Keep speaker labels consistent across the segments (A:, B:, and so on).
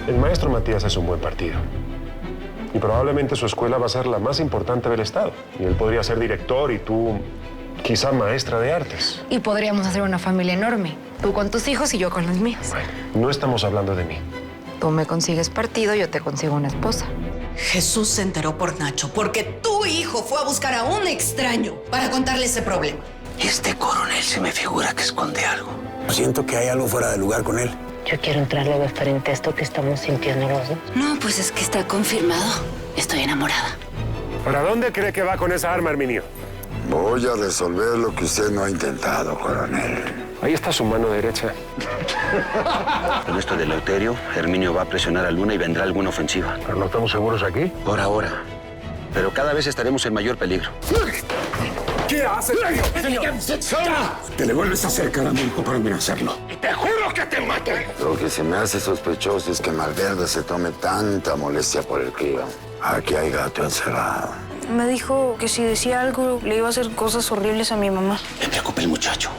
A: El maestro Matías es un buen partido. Y probablemente su escuela va a ser la más importante del estado. Y él podría ser director y tú, quizá maestra de artes.
B: Y podríamos hacer una familia enorme. Tú con tus hijos y yo con los míos.
A: Bueno, no estamos hablando de mí.
B: Tú me consigues partido, yo te consigo una esposa.
C: Jesús se enteró por Nacho, porque tu hijo fue a buscar a un extraño para contarle ese problema.
D: Este coronel se me figura que esconde algo. Siento que hay algo fuera de lugar con él.
E: Yo quiero entrarle de frente a esto que estamos sintiendo los dos.
C: No, pues es que está confirmado. Estoy enamorada.
A: ¿Para dónde cree que va con esa arma, Herminio?
F: Voy a resolver lo que usted no ha intentado, coronel.
A: Ahí está su mano derecha.
D: Con esto de Eleuterio, Herminio va a presionar a Luna y vendrá alguna ofensiva.
A: ¿Pero no estamos seguros aquí?
D: Por ahora. Pero cada vez estaremos en mayor peligro.
F: ¿Qué haces, señor? Te le vuelves a acercar a mi hijo para amenazarlo. ¡Te juro que te mato! Lo que se me hace sospechoso es que Malverde se tome tanta molestia por el crío. Aquí hay gato encerrado.
G: Me dijo que si decía algo le iba a hacer cosas horribles a mi mamá.
D: Me preocupa el muchacho.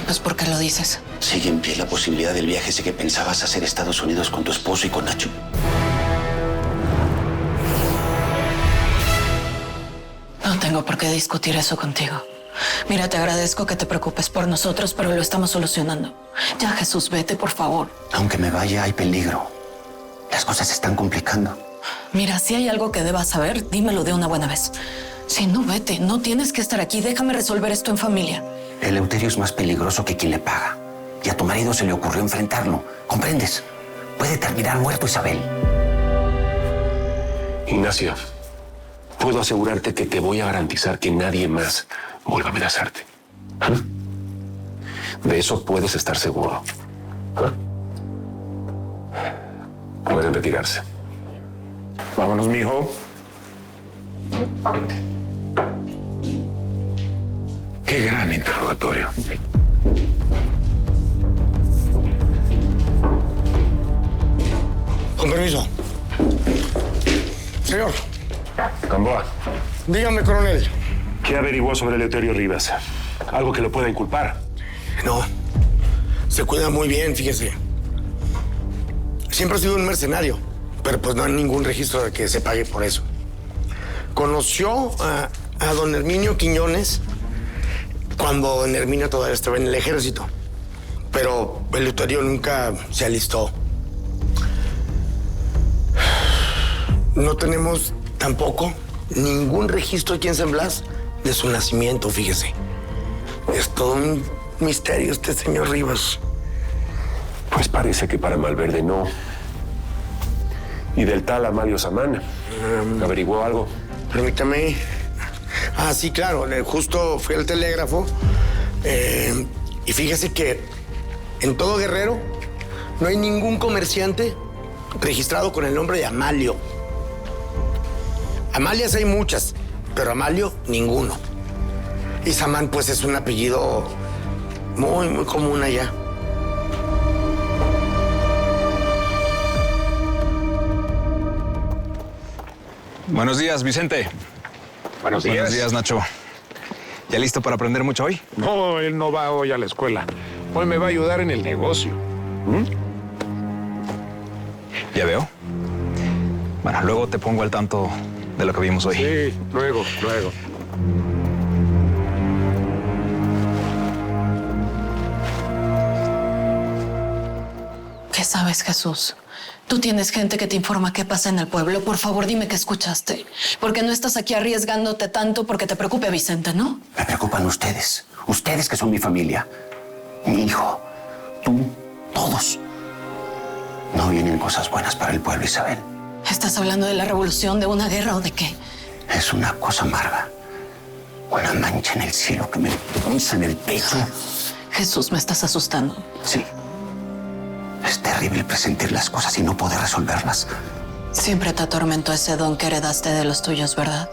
C: Pues, ¿por qué lo dices?
D: ¿Sigue en pie la posibilidad del viaje ese que pensabas hacer a Estados Unidos con tu esposo y con Nacho?
C: No tengo por qué discutir eso contigo. Mira, te agradezco que te preocupes por nosotros, pero lo estamos solucionando. Ya, Jesús, vete, por favor.
D: Aunque me vaya, hay peligro. Las cosas se están complicando.
C: Mira, si hay algo que debas saber, dímelo de una buena vez. Si no, vete. No tienes que estar aquí. Déjame resolver esto en familia.
D: Eleuterio es más peligroso que quien le paga. Y a tu marido se le ocurrió enfrentarlo. ¿Comprendes? Puede terminar muerto, Isabel.
H: Ignacio, puedo asegurarte que te voy a garantizar que nadie más vuelva a amenazarte. ¿Ah? De eso puedes estar seguro. ¿Ah? Pueden retirarse.
A: Vámonos, mijo.
H: Qué gran interrogatorio.
F: Con permiso. Señor,
A: Gamboa,
F: dígame, coronel.
A: ¿qué averiguó sobre Eleuterio Rivas? ¿Algo que lo pueda inculpar?
F: No, se cuida muy bien, fíjese. Siempre ha sido un mercenario, pero pues no hay ningún registro de que se pague por eso. Conoció a don Herminio Quiñones cuando don Herminio todavía estaba en el ejército, pero Eleuterio nunca se alistó. No tenemos tampoco ningún registro aquí en San Blas de su nacimiento, fíjese. Es todo un misterio este señor Rivas.
H: Pues parece que para Malverde no. ¿Y del tal Amalio Samán? ¿Averiguó algo?
F: Permítame. Ah, sí, claro. Justo fui al telégrafo. Y fíjese que en todo Guerrero no hay ningún comerciante registrado con el nombre de Amalio. Amalias hay muchas, pero Amalio ninguno. Y Samán, pues, es un apellido muy, muy común allá.
I: Buenos días, Vicente.
H: Buenos días.
I: Buenos días, Nacho. ¿Ya listo para aprender mucho hoy?
H: No, él no va hoy a la escuela. Hoy me va a ayudar en el negocio.
I: Ya veo. Bueno, luego te pongo al tanto de lo que vimos hoy.
H: Sí, luego.
C: ¿Qué sabes, Jesús? Tú tienes gente que te informa qué pasa en el pueblo. Por favor, dime qué escuchaste. Porque no estás aquí arriesgándote tanto porque te preocupe Vicente, ¿no?
D: Me preocupan ustedes. Ustedes que son mi familia. Mi hijo. Tú. Todos. No vienen cosas buenas para el pueblo, Isabel.
C: ¿Estás hablando de la revolución, de una guerra o de qué?
D: Es una cosa amarga. Una mancha en el cielo que me punza en el pecho.
C: Jesús, me estás asustando.
D: Sí. Es terrible presentir las cosas y no poder resolverlas.
C: Siempre te atormentó ese don que heredaste de los tuyos, ¿verdad?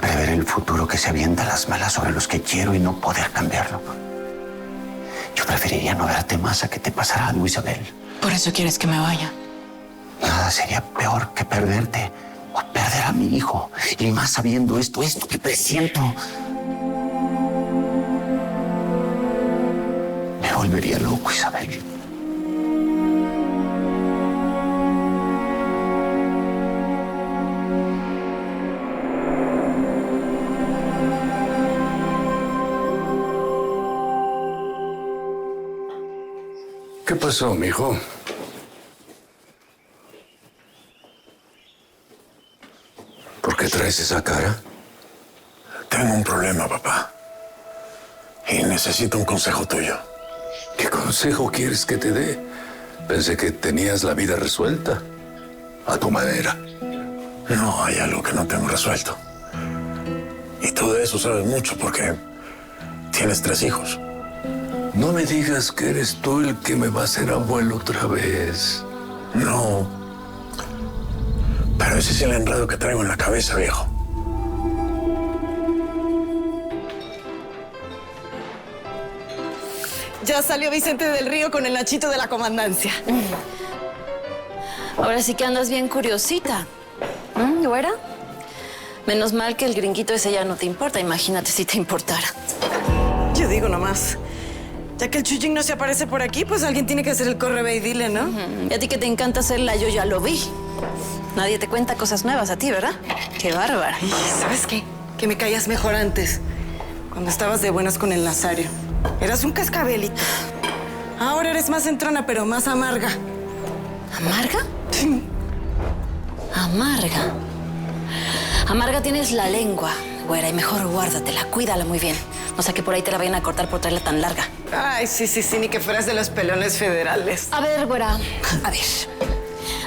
D: Prever el futuro que se avienta las malas sobre los que quiero y no poder cambiarlo. Yo preferiría no verte más a que te pasara algo, Isabel.
C: Por eso quieres que me vaya.
D: Nada sería peor que perderte o perder a mi hijo. Y más sabiendo esto que presiento. Me volvería loco, Isabel.
H: ¿Qué pasó, mijo? ¿Por qué traes esa cara?
J: Tengo un problema, papá. Y necesito un consejo tuyo.
H: ¿Qué consejo quieres que te dé? Pensé que tenías la vida resuelta. A tu manera.
J: No, hay algo que no tengo resuelto. Y tú de eso sabes mucho porque tienes 3 hijos.
H: No me digas que eres tú el que me va a hacer abuelo otra vez.
J: No. Pero ese es el enredo que traigo en la cabeza, viejo.
K: Ya salió Vicente del Río con el Nachito de la comandancia.
C: Ahora sí que andas bien curiosita. ¿Güera? Menos mal que el gringuito ese ya no te importa. Imagínate si te importara.
K: Yo digo nomás. Ya que el Chuyín no se aparece por aquí, pues alguien tiene que hacer el corre ve y dile, ¿no?
C: Y a ti que te encanta hacerla, yo ya lo vi. Nadie te cuenta cosas nuevas a ti, ¿verdad? ¡Qué bárbara!
K: Ay, ¿sabes qué? Que me caías mejor antes. Cuando estabas de buenas con el Nazario. Eras un cascabelito. Ahora eres más entrona, pero más amarga.
C: ¿Amarga? Amarga. Amarga tienes la lengua, güera, y mejor guárdatela, cuídala muy bien. O sea que por ahí te la vayan a cortar por traerla tan larga.
K: Ay, sí, ni que fueras de los pelones federales.
C: A ver, güera, a ver.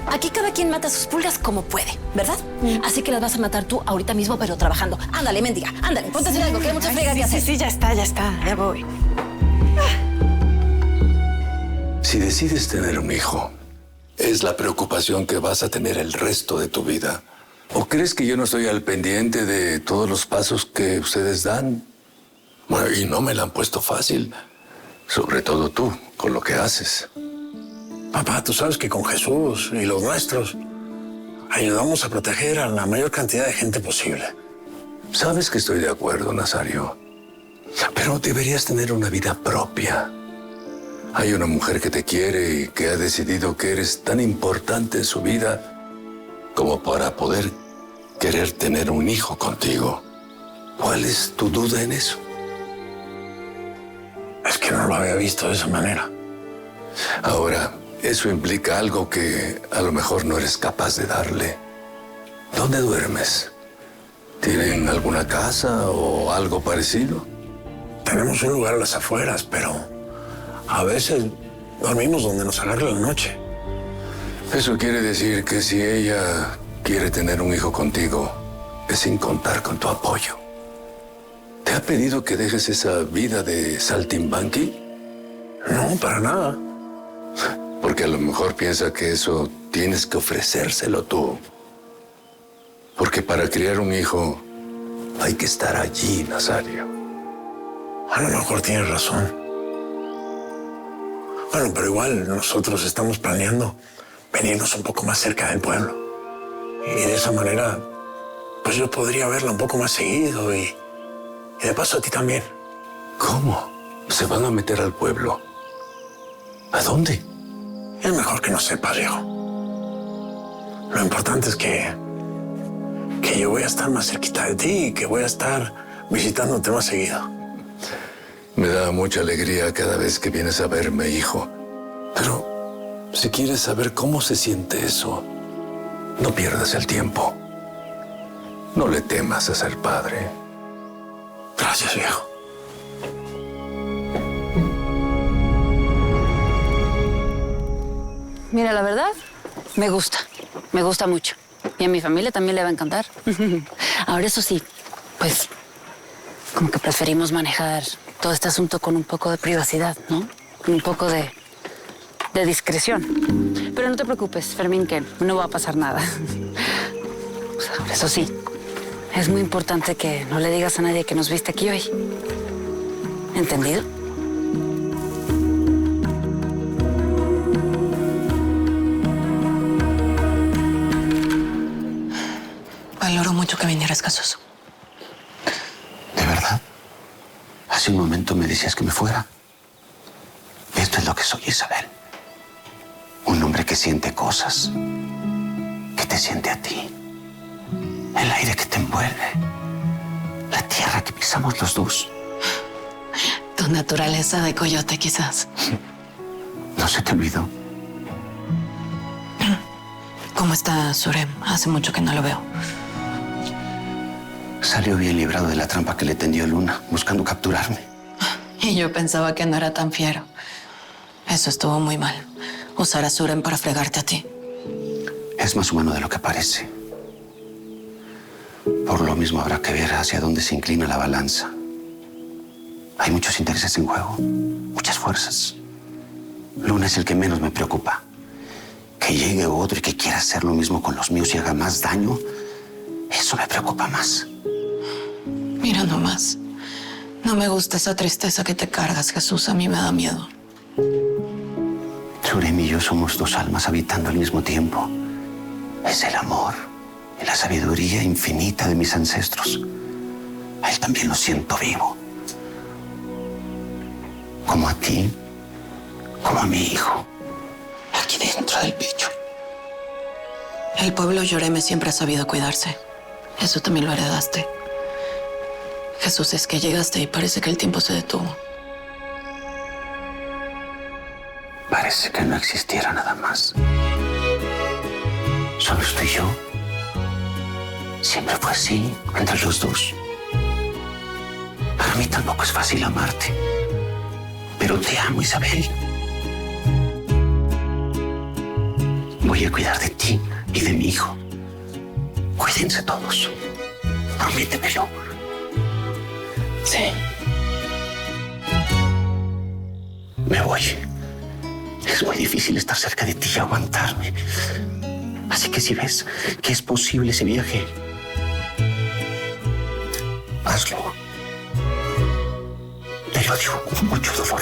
C: Aquí cada quien mata sus pulgas como puede, ¿verdad? Así que las vas a matar tú ahorita mismo, pero trabajando. Ándale, mendiga, ándale, ponte a hacer algo, que hay mucha frega que hacer.
K: Sí, ya está, ya voy.
H: Si decides tener un hijo, ¿es la preocupación que vas a tener el resto de tu vida? ¿O crees que yo no estoy al pendiente de todos los pasos que ustedes dan? Bueno, y no me la han puesto fácil. Sobre todo tú, con lo que haces.
J: Papá, tú sabes que con Jesús y los nuestros ayudamos a proteger a la mayor cantidad de gente posible.
H: Sabes que estoy de acuerdo, Nazario. Pero deberías tener una vida propia. Hay una mujer que te quiere y que ha decidido que eres tan importante en su vida como para poder querer tener un hijo contigo. ¿Cuál es tu duda en eso?
J: Es que no lo había visto de esa manera.
H: Ahora, eso implica algo que a lo mejor no eres capaz de darle. ¿Dónde duermes? ¿Tienen alguna casa o algo parecido?
J: Tenemos un lugar a las afueras, pero a veces dormimos donde nos agarre la noche.
H: Eso quiere decir que si ella quiere tener un hijo contigo, es sin contar con tu apoyo. ¿Te ha pedido que dejes esa vida de saltimbanqui?
J: No, para nada.
H: Porque a lo mejor piensa que eso tienes que ofrecérselo tú. Porque para criar un hijo hay que estar allí, Nazario.
J: A lo mejor tienes razón. Bueno, pero igual nosotros estamos planeando venirnos un poco más cerca del pueblo. Y de esa manera, pues yo podría verla un poco más seguido y de paso a ti también.
H: ¿Cómo? ¿Se van a meter al pueblo? ¿A dónde?
J: Es mejor que no sepas, viejo. Lo importante es que yo voy a estar más cerquita de ti y que voy a estar visitándote más seguido.
H: Me da mucha alegría cada vez que vienes a verme, hijo. Pero si quieres saber cómo se siente eso, no pierdas el tiempo. No le temas a ser padre.
J: Gracias, viejo.
B: Mira, la verdad, me gusta mucho. Y a mi familia también le va a encantar. Ahora, eso sí, pues, como que preferimos manejar todo este asunto con un poco de privacidad, ¿no? Con un poco de discreción. Pero no te preocupes, Fermín, que no va a pasar nada. Pues ahora, eso sí, es muy importante que no le digas a nadie que nos viste aquí hoy. ¿Entendido?
C: Valoro mucho que vinieras, Casoso.
D: ¿De verdad? Hace un momento me decías que me fuera. Esto es lo que soy, Isabel. Un hombre que siente cosas, que te siente a ti. El aire que te envuelve. La tierra que pisamos los dos.
C: Tu naturaleza de coyote, quizás.
D: ¿No se te olvidó?
C: ¿Cómo está Surem? Hace mucho que no lo veo.
D: Salió bien librado de la trampa que le tendió Luna, buscando capturarme.
C: Y yo pensaba que no era tan fiero. Eso estuvo muy mal. Usar a Surem para fregarte a ti.
D: Es más humano de lo que parece. Por lo mismo habrá que ver hacia dónde se inclina la balanza. Hay muchos intereses en juego, muchas fuerzas. Luna es el que menos me preocupa. Que llegue otro y que quiera hacer lo mismo con los míos y haga más daño, eso me preocupa más.
C: Mira nomás. No me gusta esa tristeza que te cargas, Jesús. A mí me da miedo.
D: Surem y yo somos dos almas habitando al mismo tiempo. Es el amor y la sabiduría infinita de mis ancestros. A él también lo siento vivo. Como a ti, como a mi hijo. Aquí dentro del pecho.
C: El pueblo Yoreme siempre ha sabido cuidarse. Eso también lo heredaste. Jesús, es que llegaste y parece que el tiempo se detuvo.
D: Parece que no existiera nada más. Solo estoy yo. Siempre fue así, entre los dos. Para mí tampoco es fácil amarte. Pero te amo, Isabel. Voy a cuidar de ti y de mi hijo. Cuídense todos. Prométemelo.
C: Sí.
D: Me voy. Es muy difícil estar cerca de ti y aguantarme. Así que si ves que es posible ese viaje, hazlo. Te lo digo con mucho dolor.